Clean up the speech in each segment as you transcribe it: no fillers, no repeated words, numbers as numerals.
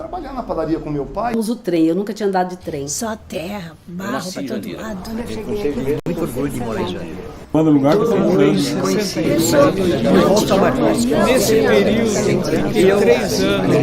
trabalhar na padaria com meu pai. Uso o trem, eu nunca tinha andado de trem. Só terra, barro pra todo lado. Quando eu cheguei aqui, muito orgulho de morar em Janeiro. Manda lugar que Conheci Nesse período, fiquei 3 anos.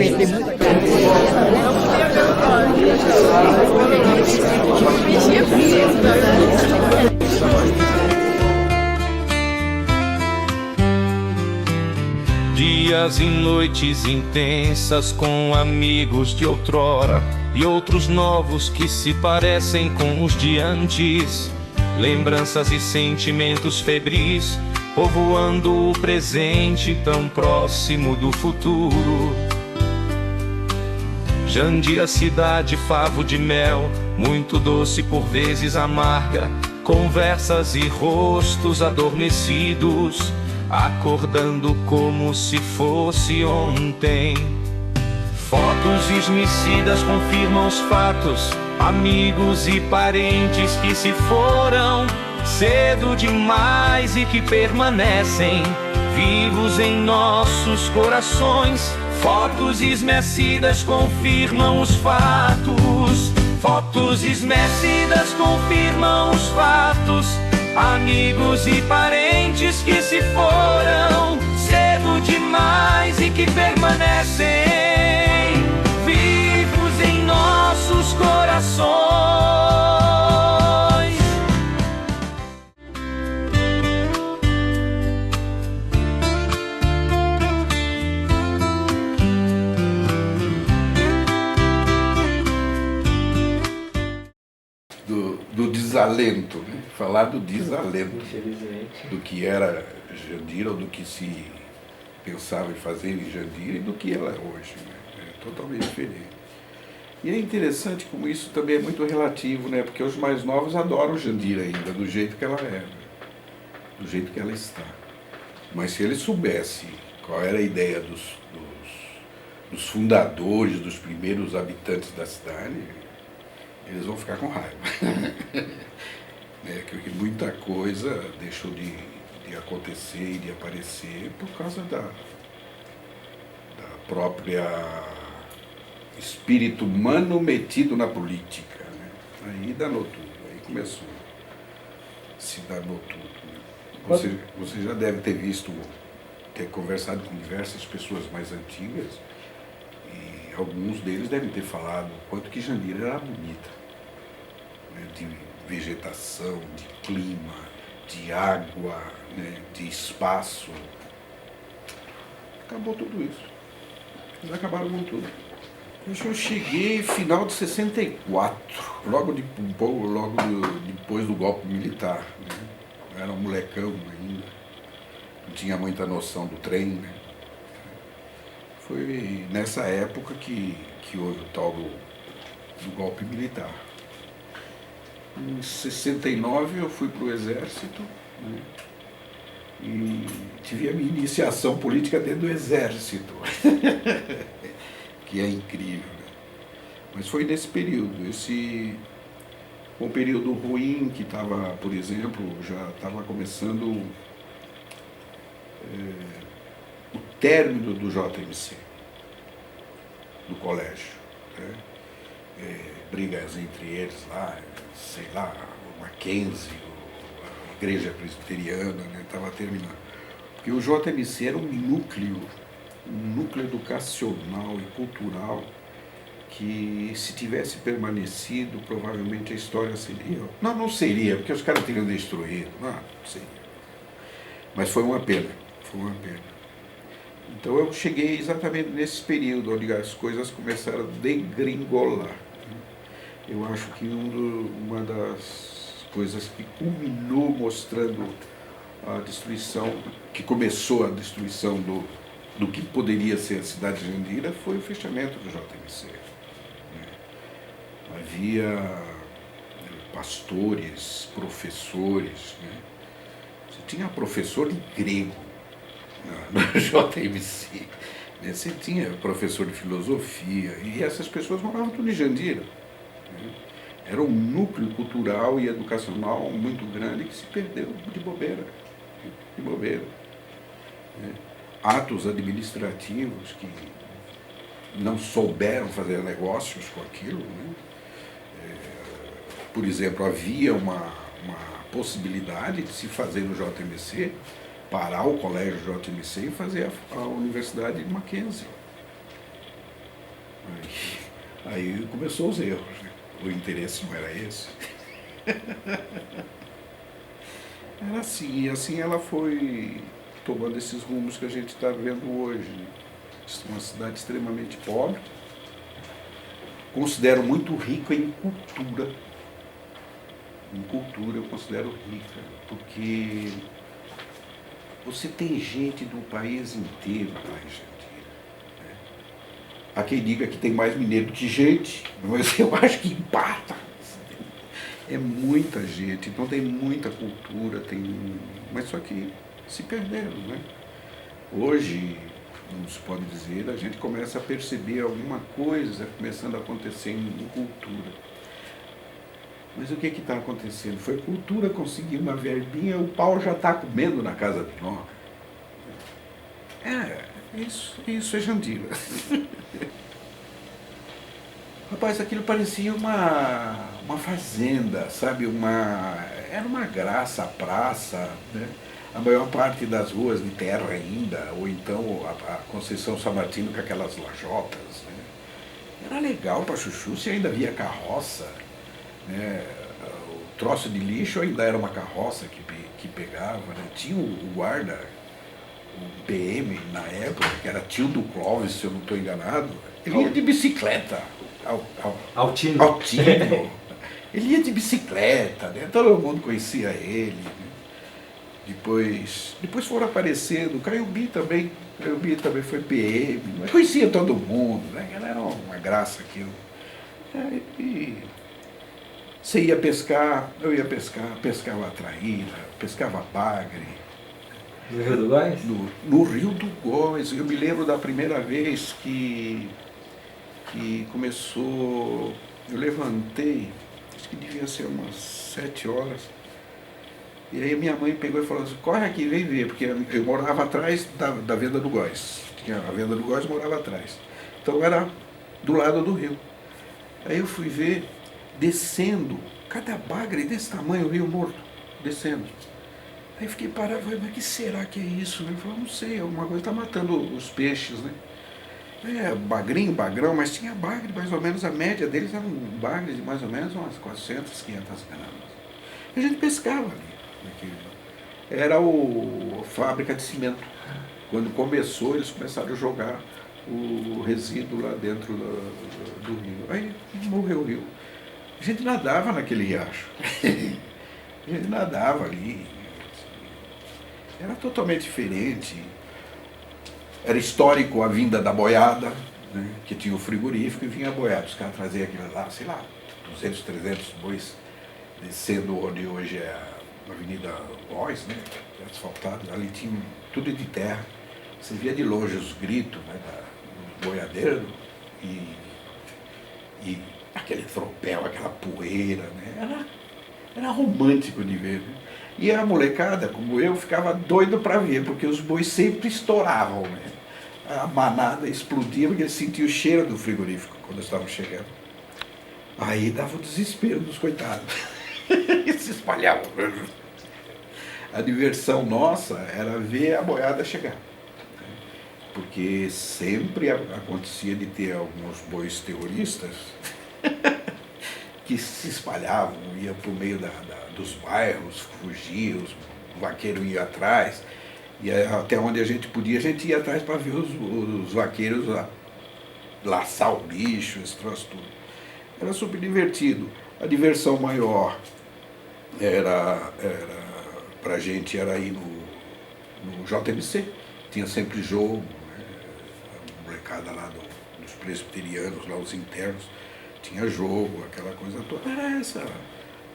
Dias e noites intensas com amigos de outrora e outros novos que se parecem com os de antes. Lembranças e sentimentos febris, povoando o presente tão próximo do futuro. Jandira, cidade, favo de mel, muito doce, por vezes amarga. Conversas e rostos adormecidos, acordando como se fosse ontem. Fotos esmecidas confirmam os fatos, amigos e parentes que se foram cedo demais e que permanecem vivos em nossos corações. Fotos esmecidas confirmam os fatos, fotos esmecidas confirmam os fatos, amigos e parentes que se foram cedo demais e que permanecem vivos em nossos corações. Do desalento, né? Falar do desalento, do que era Jandira, ou do que se pensava em fazer em Jandira e do que ela é hoje, né? É totalmente diferente. E é interessante como isso também é muito relativo, né? Porque os mais novos adoram Jandira ainda, do jeito que ela é, né? Do jeito que ela está. Mas se eles soubessem qual era a ideia dos fundadores, dos primeiros habitantes da cidade, eles vão ficar com raiva. Que muita coisa deixou de acontecer e de aparecer por causa da própria espírito humano metido na política, né? Aí danou tudo, aí começou, se danou tudo, né? Você já deve ter conversado com diversas pessoas mais antigas, e alguns deles devem ter falado o quanto que Jandira era bonita, né? De vegetação, de clima, de água, né? De espaço. Acabou tudo isso. Eles acabaram com tudo. Eu cheguei final de 64, logo depois do golpe militar, né? Eu era um molecão ainda, não tinha muita noção do trem, né? Foi nessa época que houve o tal do golpe militar. Em 69 eu fui para o Exército, né? E tive a minha iniciação política dentro do Exército, que é incrível, né? Mas foi nesse período, um período ruim que estava, por exemplo, já estava começando o término do JMC, do colégio, né? Brigas entre eles lá, sei lá, o Mackenzie, a igreja presbiteriana, né? Estava terminando. Porque o JMC era um núcleo educacional e cultural que, se tivesse permanecido, provavelmente a história seria... Não seria, porque os caras teriam destruído, não seria. Mas foi uma pena, Então eu cheguei exatamente nesse período onde as coisas começaram a degringolar. Eu acho que uma das coisas que culminou mostrando a destruição, que começou a destruição do que poderia ser a cidade de Jandira, foi o fechamento do JMC. Havia pastores, professores, né? Você tinha professor de grego no JMC, né? Você tinha professor de filosofia, e essas pessoas moravam tudo em Jandira, né? Era um núcleo cultural e educacional muito grande que se perdeu de bobeira, né? Atos administrativos não souberam fazer negócios com aquilo, né? Por exemplo, havia uma possibilidade de se fazer no JMC, parar o colégio JMC e fazer a Universidade de Mackenzie. Aí começou os erros, né? O interesse não era esse. Era assim, e assim ela foi tomando esses rumos que a gente está vendo hoje, né? Uma cidade extremamente pobre, considero muito rica em cultura. Em cultura eu considero rica, porque você tem gente do país inteiro lá em Jandira, né? Há quem diga que tem mais mineiro que gente, mas eu acho que empata. É muita gente, então tem muita cultura, mas só que se perderam, né? Hoje, como se pode dizer, a gente começa a perceber alguma coisa começando a acontecer em cultura. Mas o que está acontecendo? Foi a cultura conseguir uma verbinha, o pau já está comendo na casa de nós. Isso é Jandira. Rapaz, aquilo parecia uma fazenda, sabe? Era uma graça a praça, né? A maior parte das ruas de terra ainda, ou então a Conceição São Martino com aquelas lajotas, né? Era legal para chuchu, se ainda havia carroça, né? O troço de lixo ainda era uma carroça que pegava, né? Tinha o guarda, o PM na época, que era tio do Clóvis, se eu não estou enganado, ele ia de bicicleta ao Tino. Ele ia de bicicleta, né? Todo mundo conhecia ele, né? Depois foram aparecendo, o Caiubi também foi PM, mas conhecia todo mundo, né? Era uma graça aquilo. E você ia pescar, eu ia pescar, pescava traíra, pescava bagre. No Rio do Góis? No Rio do Góis. Eu me lembro da primeira vez que começou, eu levantei, acho que devia ser umas 7 horas, e aí minha mãe pegou e falou assim, corre aqui, vem ver, porque eu morava atrás da Venda do Góis. A Venda do Góis morava atrás. Então era do lado do rio. Aí eu fui ver, descendo, cada bagre desse tamanho, o Rio Morto, descendo. Aí fiquei parado, falei, mas que será que é isso? Eu falei, não sei, alguma coisa está matando os peixes, né? Bagrinho, bagrão, mas tinha bagre, mais ou menos, a média deles era um bagre de mais ou menos umas 400, 500 gramas. A gente pescava ali. Era a fábrica de cimento. Quando começou, eles começaram a jogar o resíduo lá dentro do rio. Aí morreu o rio. A gente nadava naquele riacho. A gente nadava ali. Era totalmente diferente. Era histórico a vinda da boiada, né, que tinha o frigorífico e vinha a boiada. Os caras traziam aquilo lá, sei lá, 200, 300 bois, descendo onde hoje é a Avenida Góis, né, asfaltada. Ali tinha tudo de terra. Você via de longe os gritos, né, do boiadeiro e aquele tropel, aquela poeira, né, era romântico de ver, né? E a molecada, como eu, ficava doido para ver, porque os bois sempre estouravam, né? A manada explodia, porque eles sentiam o cheiro do frigorífico quando estavam chegando. Aí dava o desespero dos coitados. Eles se espalhavam. A diversão nossa era ver a boiada chegar. Porque sempre acontecia de ter alguns bois terroristas que se espalhavam, iam para o meio dos bairros, fugiam, o vaqueiro ia atrás, e até onde a gente podia, a gente ia atrás para ver os vaqueiros laçar o bicho, esse troço tudo. Era super divertido. A diversão maior para a gente era ir no JMC, tinha sempre jogo, né? A molecada lá dos presbiterianos, lá os internos, tinha jogo, aquela coisa toda. Era essa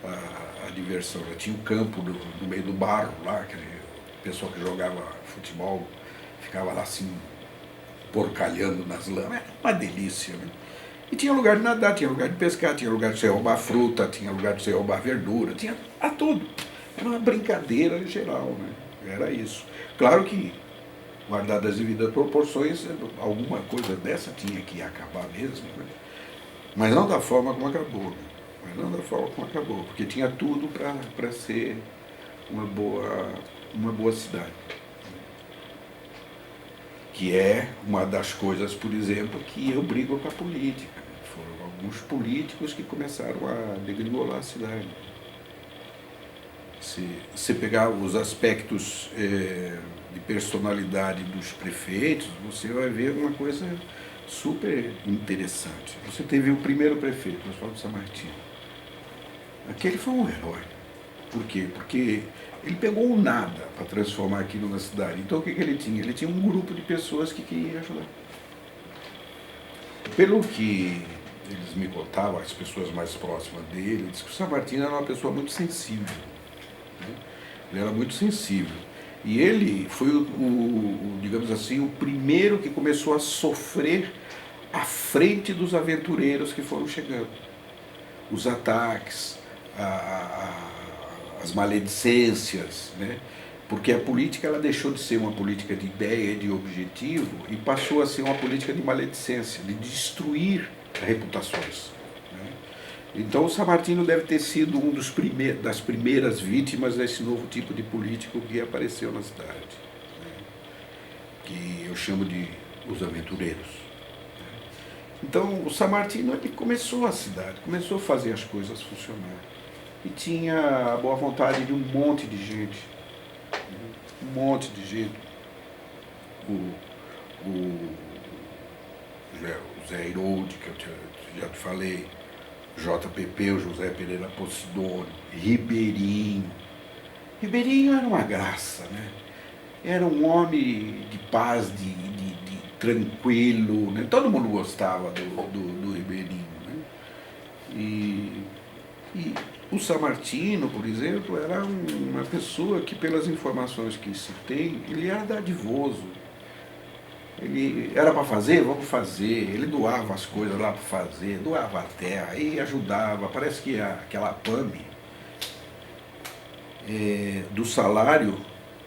a diversão. Tinha o campo no meio do barro lá, aquele pessoal que jogava futebol ficava lá assim, porcalhando nas lamas. Era uma delícia, né? E tinha lugar de nadar, tinha lugar de pescar, tinha lugar de você roubar fruta, tinha lugar de você roubar verdura, tinha tudo. Era uma brincadeira geral, né? Era isso. Claro que guardadas as devidas proporções, alguma coisa dessa tinha que acabar mesmo, né? Mas não da forma como acabou, né? Mas não da forma como acabou, porque tinha tudo para ser uma boa cidade. Que é uma das coisas, por exemplo, que eu brigo com a política. Foram alguns políticos que começaram a degringolar a cidade. Se você pegar os aspectos de personalidade dos prefeitos, você vai ver uma coisa super interessante. Você teve o primeiro prefeito, Oswaldo Sammartino. Aquele foi um herói. Por quê? Porque ele pegou o nada para transformar aquilo na cidade. Então o que ele tinha? Ele tinha um grupo de pessoas que queriam ajudar. Pelo que eles me contavam, as pessoas mais próximas dele, disse que o Sammartino era uma pessoa muito sensível. Né? Ele era muito sensível. E ele foi, digamos assim, o primeiro que começou a sofrer à frente dos aventureiros que foram chegando. Os ataques, as maledicências, né? Porque a política ela deixou de ser uma política de ideia, de objetivo, e passou a ser uma política de maledicência, de destruir reputações. Né? Então o Sammartino deve ter sido das primeiras vítimas desse novo tipo de político que apareceu na cidade, né? Que eu chamo de os aventureiros. Né? Então o Sammartino ele começou a cidade, começou a fazer as coisas funcionar. E tinha a boa vontade de um monte de gente. Um monte de gente. O Zé Iroldi, que eu já te falei, JPP, o José Pereira Posidônio, Ribeirinho. Ribeirinho era uma graça, né? Era um homem de paz, de tranquilo, né? Todo mundo gostava do Ribeirinho, né? E o Sammartino, por exemplo, era uma pessoa que, pelas informações que se tem, ele era dadivoso. Ele era para fazer, vamos fazer. Ele doava as coisas lá para fazer, doava a terra e ajudava. Parece que aquela PAMI, do salário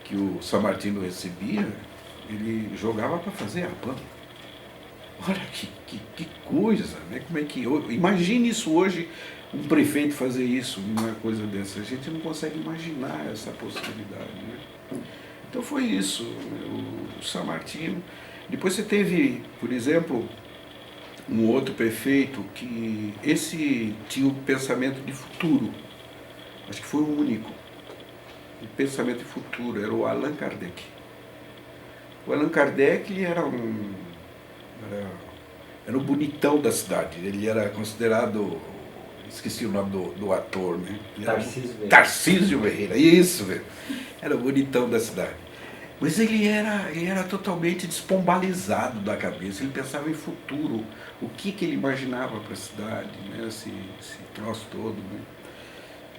que o Sammartino recebia, ele jogava para fazer a PAMI. Olha que coisa, né? Como é que imagine isso hoje, um prefeito fazer isso, uma coisa dessa. A gente não consegue imaginar essa possibilidade, né? Então foi isso, o Sammartino. Depois você teve, por exemplo, um outro prefeito que esse tinha um pensamento de futuro. Acho que foi o único. Um pensamento de futuro, era o Allan Kardec. O Allan Kardec era o bonitão da cidade. Ele era considerado, esqueci o nome do ator, né? Tarcísio Meira, isso, velho. Era o bonitão da cidade. Mas ele era totalmente despombalizado da cabeça, ele pensava em futuro, o que ele imaginava para a cidade, né? Esse troço todo, né?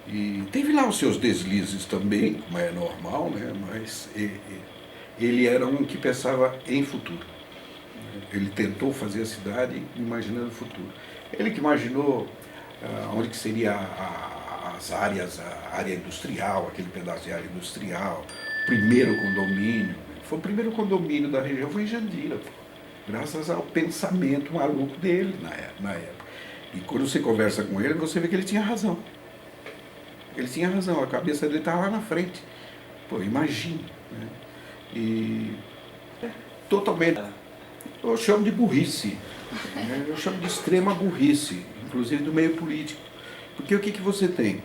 E teve lá os seus deslizes também, como é normal, né? Mas ele era um que pensava em futuro. Ele tentou fazer a cidade imaginando o futuro. Ele que imaginou onde que seria as áreas, a área industrial, aquele pedaço de área industrial, o primeiro condomínio. Foi o primeiro condomínio da região, foi em Jandira, graças ao pensamento maluco dele na época. E quando você conversa com ele, você vê que ele tinha razão. Ele tinha razão, a cabeça dele estava lá na frente. Pô, imagine. Né? E totalmente, eu chamo de burrice, né? Eu chamo de extrema burrice, inclusive do meio político. Porque o que você tem?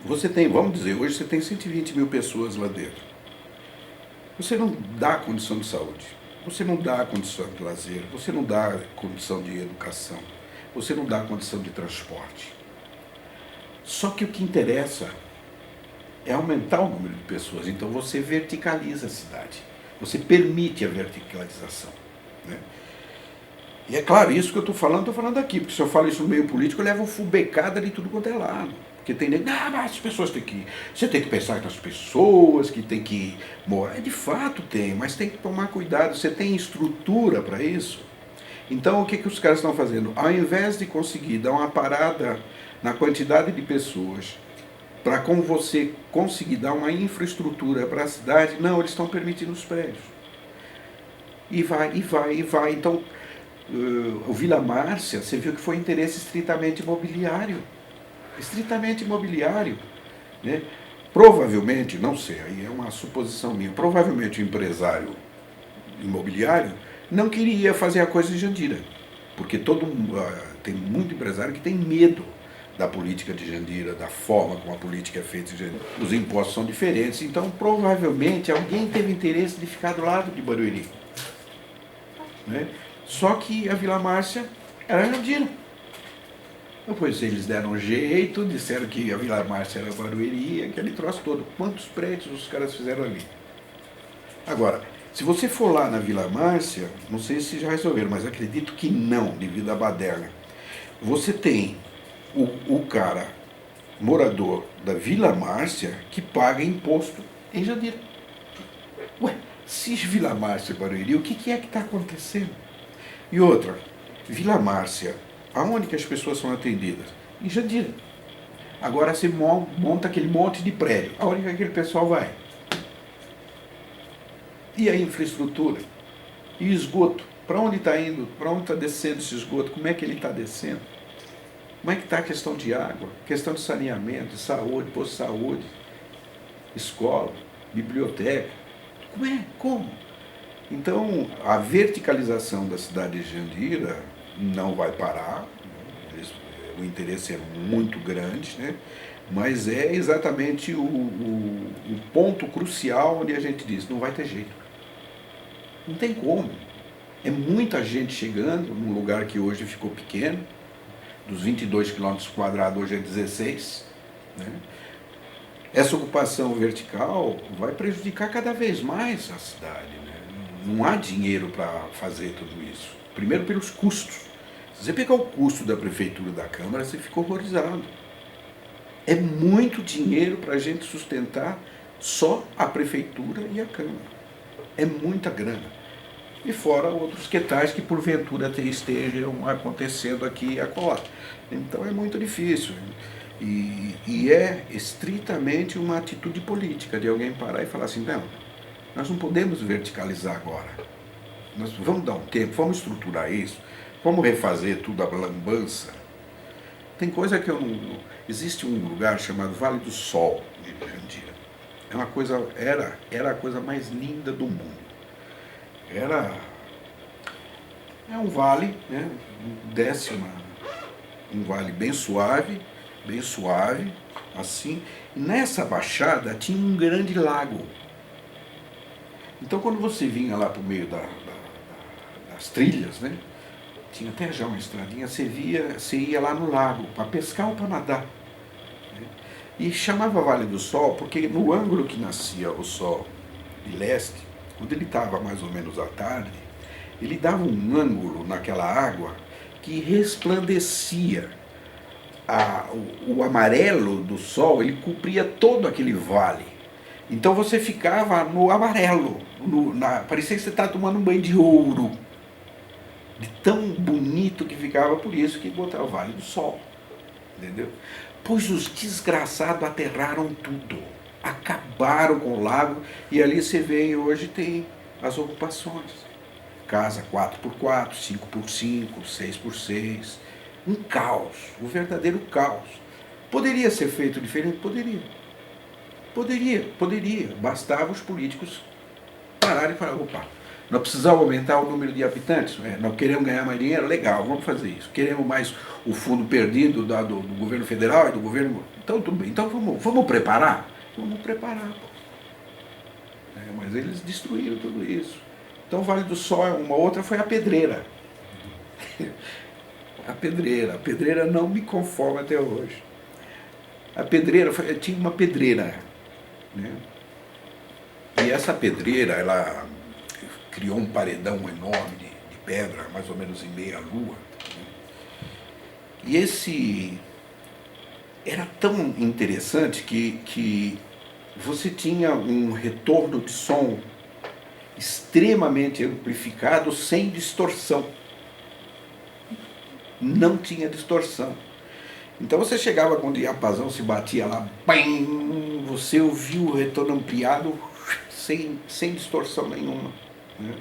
Você tem, vamos dizer, hoje você tem 120 mil pessoas lá dentro. Você não dá condição de saúde, você não dá condição de lazer, você não dá condição de educação, você não dá condição de transporte. Só que o que interessa é aumentar o número de pessoas, então você verticaliza a cidade, você permite a verticalização. Né? E é claro, isso que eu estou falando aqui, porque se eu falo isso no meio político, eu levo fubecada de tudo quanto é lado. Porque tem mas as pessoas têm que. Você tem que pensar nas pessoas, que tem que morar. De fato tem, mas tem que tomar cuidado. Você tem estrutura para isso? Então o que os caras estão fazendo? Ao invés de conseguir dar uma parada na quantidade de pessoas, para como você conseguir dar uma infraestrutura para a cidade, não, eles estão permitindo os prédios. E vai, e vai, e vai. Então, o Vila Márcia, você viu que foi interesse estritamente imobiliário. Estritamente imobiliário. Né? Provavelmente, não sei, aí é uma suposição minha, provavelmente o empresário imobiliário não queria fazer a coisa em Jandira. Porque tem muito empresário que tem medo da política de Jandira, da forma como a política é feita em Jandira. Os impostos são diferentes, então provavelmente alguém teve interesse de ficar do lado de Barueri. Né? Só que a Vila Márcia era Jandira. Depois eles deram um jeito, disseram que a Vila Márcia era Barueri, aquele troço todo. Quantos prédios os caras fizeram ali? Agora, se você for lá na Vila Márcia, não sei se já resolveram, mas acredito que não, devido à baderna. Você tem o cara, morador da Vila Márcia, que paga imposto em Jandira. Ué, se Vila Márcia é Barueri, o que é que está acontecendo? E outra, Vila Márcia, aonde que as pessoas são atendidas? Em Jandira. Agora você monta aquele monte de prédio. Aonde que aquele pessoal vai? E a infraestrutura? E o esgoto? Para onde está indo? Para onde está descendo esse esgoto? Como é que ele está descendo? Como é que está a questão de água? Questão de saneamento, de saúde, posto de saúde, escola, biblioteca? Como é? Como? Então, a verticalização da cidade de Jandira não vai parar, o interesse é muito grande, né? Mas é exatamente o ponto crucial onde a gente diz, não vai ter jeito. Não tem como. É muita gente chegando num lugar que hoje ficou pequeno, dos 22 km², hoje é 16. Né? Essa ocupação vertical vai prejudicar cada vez mais a cidade. Né? Não há dinheiro para fazer tudo isso. Primeiro pelos custos. Se você pegar o custo da prefeitura e da Câmara, você fica horrorizado. É muito dinheiro para a gente sustentar só a prefeitura e a Câmara. É muita grana. E fora outros quetais que porventura estejam acontecendo aqui e acolá. Então é muito difícil. E é estritamente uma atitude política de alguém parar e falar assim, não, nós não podemos verticalizar agora. Nós vamos dar um tempo, vamos estruturar isso, vamos refazer tudo a lambança. Tem coisa que eu não... Existe um lugar chamado Vale do Sol, de Jandira. É uma coisa, era a coisa mais linda do mundo. É um vale, né? Desce um vale bem suave, assim. E nessa baixada tinha um grande lago. Então quando você vinha lá para o meio das trilhas, né? Tinha até já uma estradinha, você ia lá no lago para pescar ou para nadar. Né? E chamava Vale do Sol porque no ângulo que nascia o sol de leste, quando ele estava mais ou menos à tarde, ele dava um ângulo naquela água que resplandecia. O amarelo do sol, ele cobria todo aquele vale. Então você ficava no amarelo, parecia que você estava tomando um banho de ouro. De tão bonito que ficava, por isso que botaram o Vale do Sol. Entendeu? Pois os desgraçados aterraram tudo. Acabaram com o lago e ali você vê, hoje tem as ocupações. Casa 4x4, 5x5, 6x6. Um caos, um verdadeiro caos. Poderia ser feito diferente? Poderia. Bastava os políticos pararem e falar, opa, nós precisamos aumentar o número de habitantes, nós queremos ganhar mais dinheiro, legal, vamos fazer isso. Queremos mais o fundo perdido do governo federal e do governo... Então tudo bem, então vamos preparar? Vamos preparar. Mas eles destruíram tudo isso. Então Vale do Sol, uma outra foi a Pedreira. A Pedreira não me conforma até hoje. A Pedreira, tinha uma pedreira, né? E essa pedreira, ela criou um paredão enorme de pedra, mais ou menos em meia lua. Né? E esse era tão interessante que você tinha um retorno de som extremamente amplificado, sem distorção. Não tinha distorção. Então você chegava com o diapasão, se batia lá, bam, você ouvia o retorno ampliado sem distorção nenhuma. Né?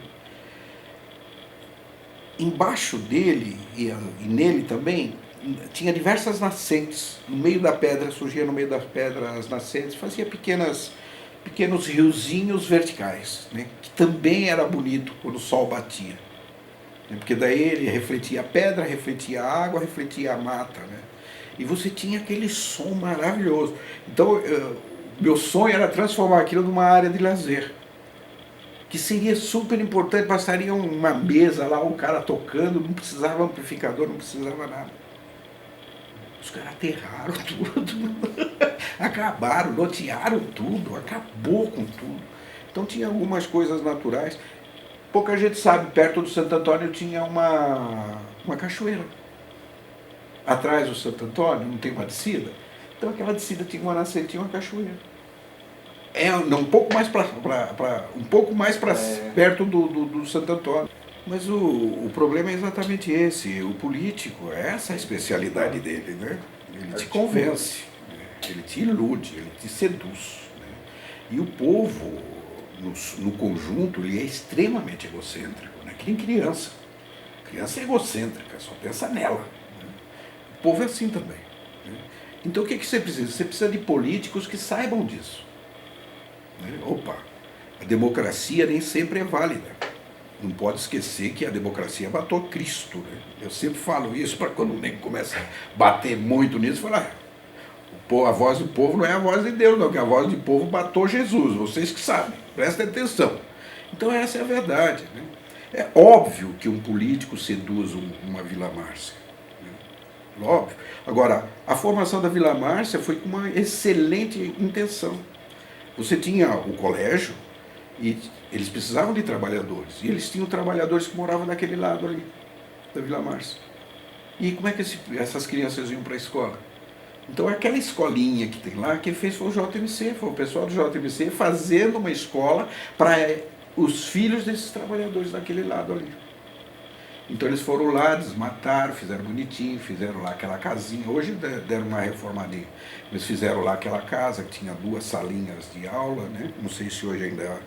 embaixo dele e nele também tinha diversas nascentes. No meio da pedra, surgia no meio das pedras as nascentes, fazia pequenos riozinhos verticais, né? Que também era bonito quando o sol batia. Né? Porque daí ele refletia a pedra, refletia a água, refletia a mata. Né? E você tinha aquele som maravilhoso. Então, meu sonho era transformar aquilo numa área de lazer. Que seria super importante, bastaria uma mesa lá, um cara tocando, não precisava amplificador, não precisava nada. Os caras aterraram tudo, acabaram, lotearam tudo, acabou com tudo. Então tinha algumas coisas naturais. Pouca gente sabe, perto do Santo Antônio tinha uma cachoeira. Atrás do Santo Antônio não tem uma descida? Então aquela descida tinha uma nascente e uma cachoeira. Um pouco mais perto do Santo Antônio. Mas o problema é exatamente esse. O político, é essa a especialidade dele, né? Ele te convence, né? Ele te ilude, ele te seduz. Né? E o povo, no conjunto, ele é extremamente egocêntrico, né? Que nem criança. Criança é egocêntrica, só pensa nela. Né? O povo é assim também. Né? Então o que você precisa? Você precisa de políticos que saibam disso. Né? Opa, a democracia nem sempre é válida. Não pode esquecer que a democracia matou Cristo. Né? Eu sempre falo isso para quando o nego começa a bater muito nisso, falar, a voz do povo não é a voz de Deus, não, que a voz do povo matou Jesus, vocês que sabem, prestem atenção. Então essa é a verdade. Né? É óbvio que um político seduz uma Vila Márcia. Né? Óbvio. Agora, a formação da Vila Márcia foi com uma excelente intenção. Você tinha o colégio, e eles precisavam de trabalhadores. E eles tinham trabalhadores que moravam naquele lado ali, da Vila Márcia. E como é que essas crianças iam para a escola? Então aquela escolinha que tem lá, quem fez foi o JMC, foi o pessoal do JMC fazendo uma escola para os filhos desses trabalhadores daquele lado ali. Então eles foram lá, desmataram, fizeram bonitinho, fizeram lá aquela casinha. Hoje deram uma reformadinha. Eles fizeram lá aquela casa que tinha 2 salinhas de aula, né? Não sei se hoje ainda,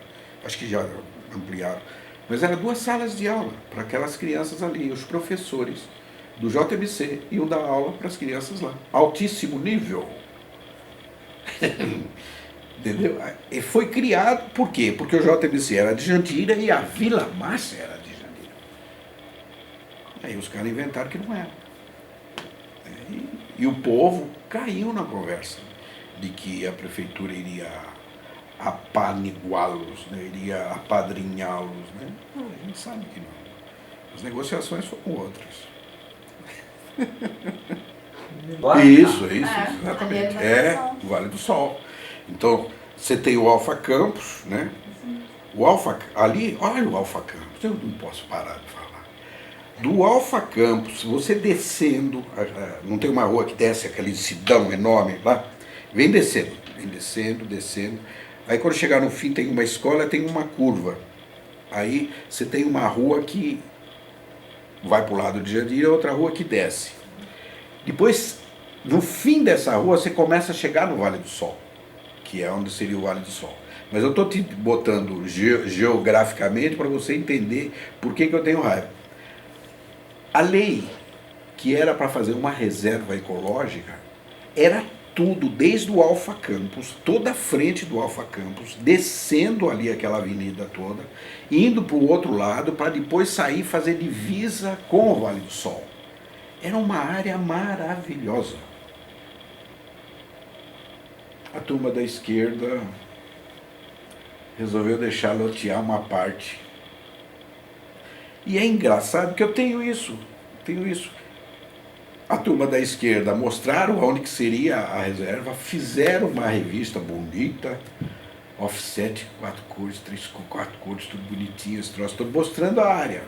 acho que já ampliaram. Mas eram 2 salas de aula para aquelas crianças ali, os professores do JMC iam dar aula para as crianças lá. Altíssimo nível. Entendeu? E foi criado, por quê? Porque o JMC era de Jandira e a Vila Márcia era de Jandira. Aí os caras inventaram que não era. E o povo caiu na conversa de que a prefeitura iria apaniguá-los, né? Iria apadrinhá-los. Né? Não, a gente sabe que não. As negociações foram outras. Isso, exatamente. O Vale do Sol. Então, você tem o Alfa Campos, né? O Alfa, ali, olha o Alfa Campos, eu não posso parar de falar. Do Alfa Campos, você descendo, não tem uma rua que desce aquele sidão enorme lá? Vem descendo. Aí quando chegar no fim tem uma escola, tem uma curva. Aí você tem uma rua que vai para o lado de Jandira e outra rua que desce. Depois, no fim dessa rua, você começa a chegar no Vale do Sol, que é onde seria o Vale do Sol. Mas eu estou te botando geograficamente para você entender por que eu tenho raiva. A lei, que era para fazer uma reserva ecológica, era tudo, desde o Alfa Campos, toda a frente do Alfa Campos, descendo ali aquela avenida toda, indo para o outro lado, para depois sair e fazer divisa com o Vale do Sol. Era uma área maravilhosa. A turma da esquerda resolveu deixar lotear uma parte. E é engraçado que eu tenho isso. A turma da esquerda mostraram onde que seria a reserva, fizeram uma revista bonita, offset, 4 cores, 4 cores, tudo bonitinho, esse troço todo, mostrando a área.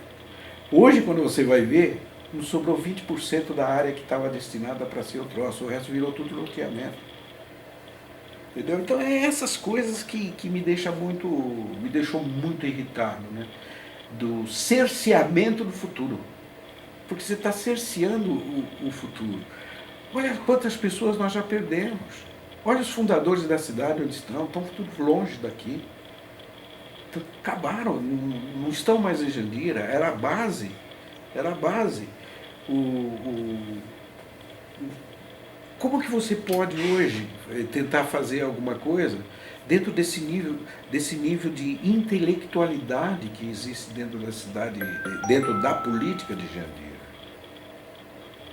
Hoje, quando você vai ver, não sobrou 20% da área que estava destinada para ser o troço, o resto virou tudo loteamento. Entendeu? Então é essas coisas que me deixou muito irritado, né? Do cerceamento do futuro. Porque você está cerceando o futuro. Olha quantas pessoas nós já perdemos. Olha os fundadores da cidade onde estão tudo longe daqui. Então, acabaram, não estão mais em Jandira, era a base. Era a base. Como que você pode hoje tentar fazer alguma coisa dentro desse nível de intelectualidade que existe dentro da cidade, dentro da política de Jandira?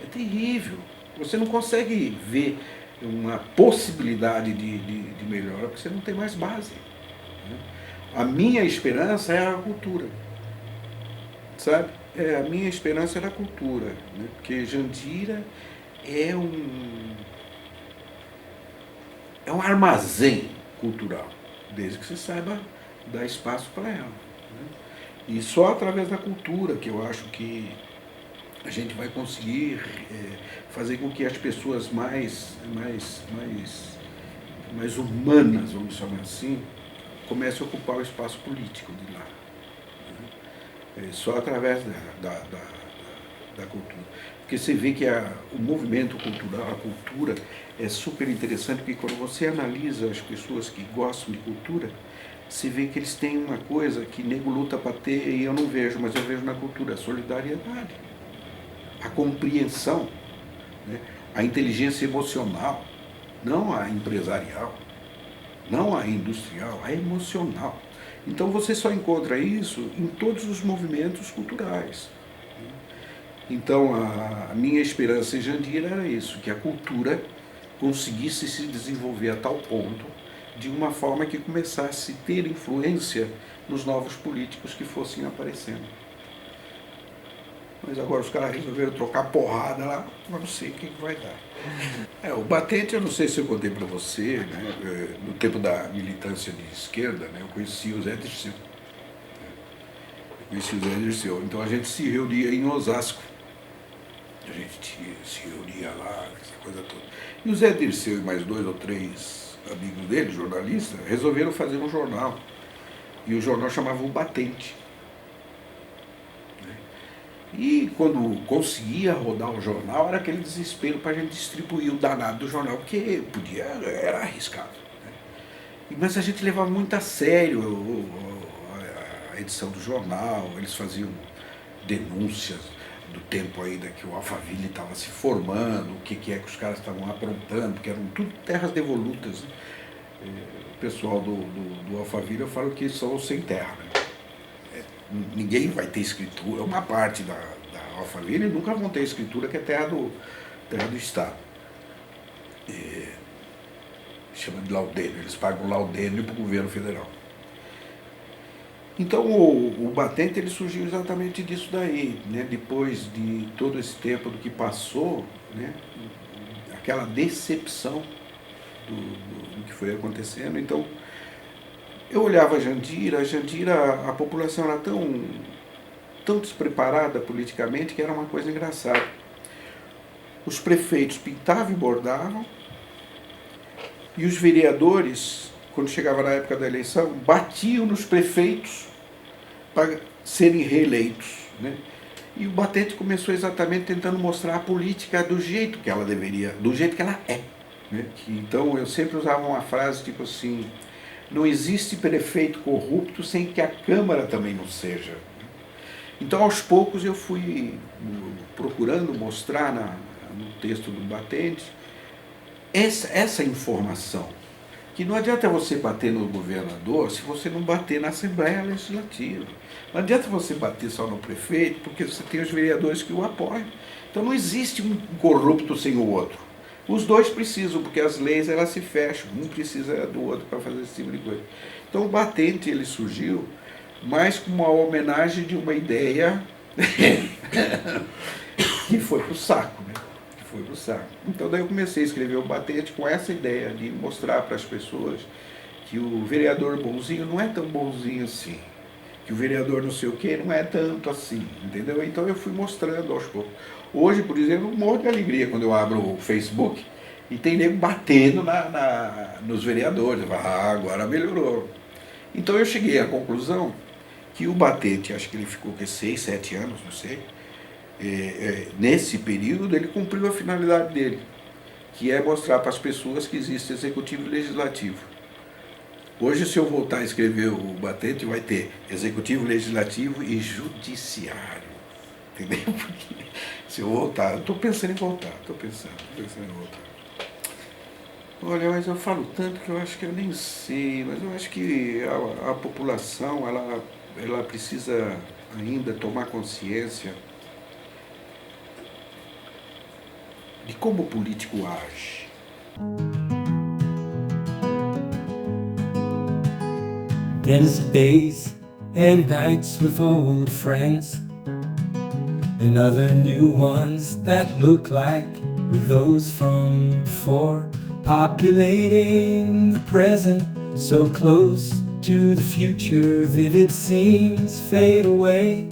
É terrível. Você não consegue ver uma possibilidade de melhora porque você não tem mais base. A minha esperança é a cultura, sabe? A minha esperança é a cultura, né? Porque Jandira é um armazém cultural, desde que você saiba dar espaço para ela, né? E só através da cultura que eu acho que a gente vai conseguir fazer com que as pessoas mais humanas, vamos chamar assim, comecem a ocupar o espaço político de lá, né? Só através da cultura. Porque você vê que o movimento cultural, a cultura, é super interessante, porque quando você analisa as pessoas que gostam de cultura, você vê que eles têm uma coisa que nego luta para ter e eu não vejo, mas eu vejo na cultura: a solidariedade, a compreensão, né? A inteligência emocional, não a empresarial, não a industrial, a emocional. Então você só encontra isso em todos os movimentos culturais. Então a minha esperança em Jandira era isso, que a cultura conseguisse se desenvolver a tal ponto de uma forma que começasse a ter influência nos novos políticos que fossem aparecendo. Mas agora os caras resolveram trocar porrada lá, mas não sei o que vai dar. O Batente, eu não sei se eu contei para você, né? No tempo da militância de esquerda, né? Eu conheci o Zé Dirceu. Então a gente se reunia em Osasco. A gente se reunia lá, essa coisa toda. E o Zé Dirceu e mais 2 ou 3 amigos dele, jornalistas, resolveram fazer um jornal. E o jornal chamava O Batente. E quando conseguia rodar o jornal, era aquele desespero para a gente distribuir o danado do jornal, porque era arriscado, né? Mas a gente levava muito a sério a edição do jornal, eles faziam denúncias do tempo ainda que o Alphaville estava se formando, o que é que os caras estavam aprontando, porque eram tudo terras devolutas, né? O pessoal do Alphaville, eu falo que são sem terra, né? Ninguém vai ter escritura, uma parte da Alphaville nunca vão ter escritura, que é terra do Estado. Chama de laudênio, eles pagam laudênio para o governo federal. Então o Batente ele surgiu exatamente disso daí, né? Depois de todo esse tempo do que passou, né? Aquela decepção do que foi acontecendo. Então eu olhava a Jandira, a população era tão despreparada politicamente que era uma coisa engraçada. Os prefeitos pintavam e bordavam, e os vereadores, quando chegava na época da eleição, batiam nos prefeitos para serem reeleitos, né? E o Batente começou exatamente tentando mostrar a política do jeito que ela deveria, do jeito que ela é, né? Então eu sempre usava uma frase tipo assim: não existe prefeito corrupto sem que a Câmara também não seja. Então, aos poucos, eu fui procurando mostrar no texto do Batente essa informação, que não adianta você bater no governador se você não bater na Assembleia Legislativa. Não adianta você bater só no prefeito, porque você tem os vereadores que o apoiam. Então, não existe um corrupto sem o outro. Os dois precisam, porque as leis elas se fecham, um precisa do outro para fazer esse tipo de coisa. Então o Batente ele surgiu mais como uma homenagem de uma ideia que foi pro saco, né? Que foi pro saco. Então daí eu comecei a escrever o Batente com essa ideia de mostrar para as pessoas que o vereador bonzinho não é tão bonzinho assim, que o vereador não sei o que não é tanto assim, entendeu? Então eu fui mostrando aos poucos. Hoje, por exemplo, eu morro de alegria quando eu abro o Facebook e tem nego batendo nos vereadores. Agora melhorou. Então eu cheguei à conclusão que o Batente, acho que ele ficou 6, 7 anos, não sei, nesse período ele cumpriu a finalidade dele, que é mostrar para as pessoas que existe executivo e legislativo. Hoje, se eu voltar a escrever o Batente, vai ter executivo, legislativo e judiciário. entendeu? Porque se eu voltar, eu estou pensando em voltar, estou pensando em voltar. Olha, mas eu falo tanto que eu acho que eu nem sei, mas eu acho que a população, ela precisa ainda tomar consciência de como o político age. There's days and nights with old friends, and other new ones that look like those from before, populating the present, so close to the future. Vivid scenes fade away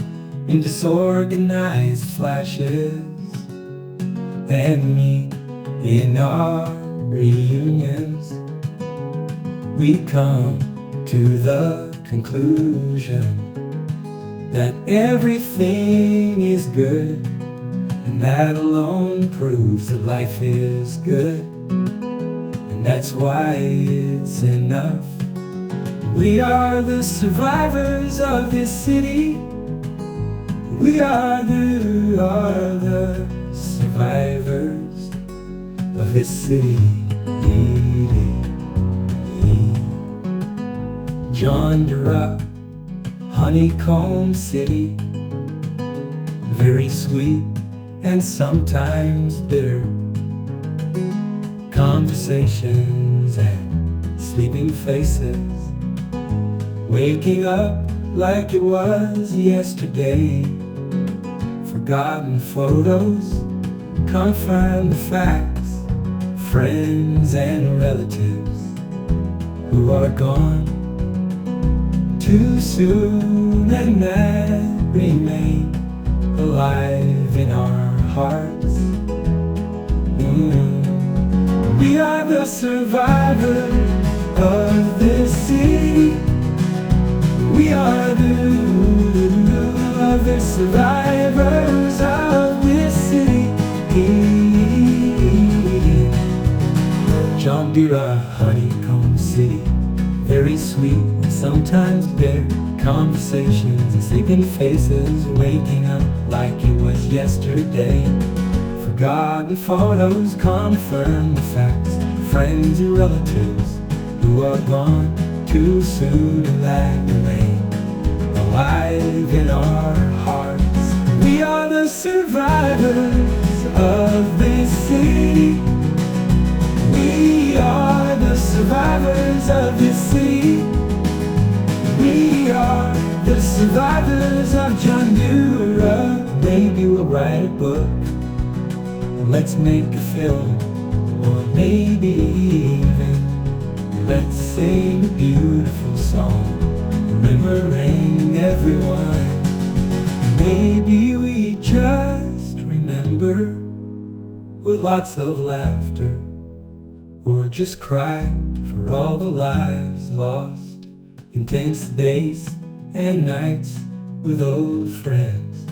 in disorganized flashes, and meet in our reunions. We come to the conclusion that everything is good, and that alone proves that life is good, and that's why it's enough. We are the survivors of this city. We are the survivors of this city. Jandira, Honeycomb City, very sweet and sometimes bitter. Conversations and sleeping faces, waking up like it was yesterday. Forgotten photos confirm the facts. Friends and relatives who are gone too soon, and that remain alive in our hearts. We are the survivors of this city. We are the survivors of this city. Jandira, Honeycomb City, very sweet and sometimes bitter. Conversations and sleeping faces, waking up like it was yesterday. Forgotten photos confirm the facts. Friends and relatives who are gone too soon, and that remain alive in our hearts. We are the survivors of this city. We are the survivors of this city. We are the survivors of Jandira. Maybe we'll write a book, and let's make a film, or maybe even let's sing a beautiful song, remembering everyone. Maybe we just remember with lots of laughter, or just cry for all the lives lost. Intense days and nights with old friends.